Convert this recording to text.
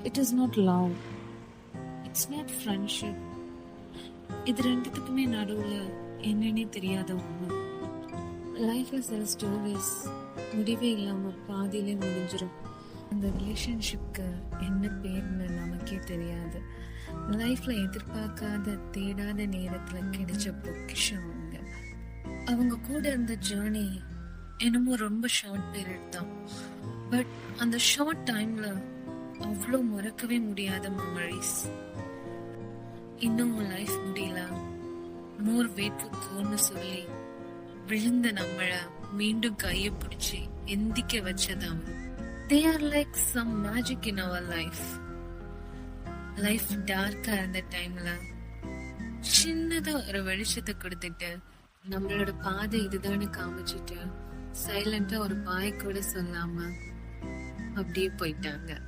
It is not love, it's not friendship. இது ரெண்டுத்துக்குமே நடுவுல என்னன்னே தெரியாத ஒண்ணு. லைஃப்ல சில ஸ்டோரிஸ் முடிவே இல்லாம பாதியிலே முடிஞ்சிடும். அந்த ரிலேஷன்ஷிப்க்கு என்ன பேர்னு நமக்கே தெரியாது. லைஃப்ல எதிர்பார்க்காத தேடாத நேரத்துல கிடைச்ச பொக்கிஷம் அவங்க. அவங்க கூட இருந்த ஜேர்னி என்னமோ ரொம்ப ஷார்ட் பீரியட் தான். பட் அந்த ஷார்ட் டைம்ல அவ்வளோ மறக்கவே முடியாத மெமரிஸ். இன்னும் லைஃப் முடியல, மோர் வெயிட்ஃபுல்னு சொல்லி விழுந்த நம்மள மீண்டும் கைய பிடிச்சி எந்திக்க வச்சதாம். They are like some magic in our life. Life டார்க்கா இருந்த டைம்ல சின்னதா ஒரு வெளிச்சத்தை கொடுத்துட்டு நம்மளோட பாதை இதுதான்னு காமிச்சிட்டு சைலண்டா ஒரு பாய் கூட சொல்லாம அப்படியே போயிட்டாங்க.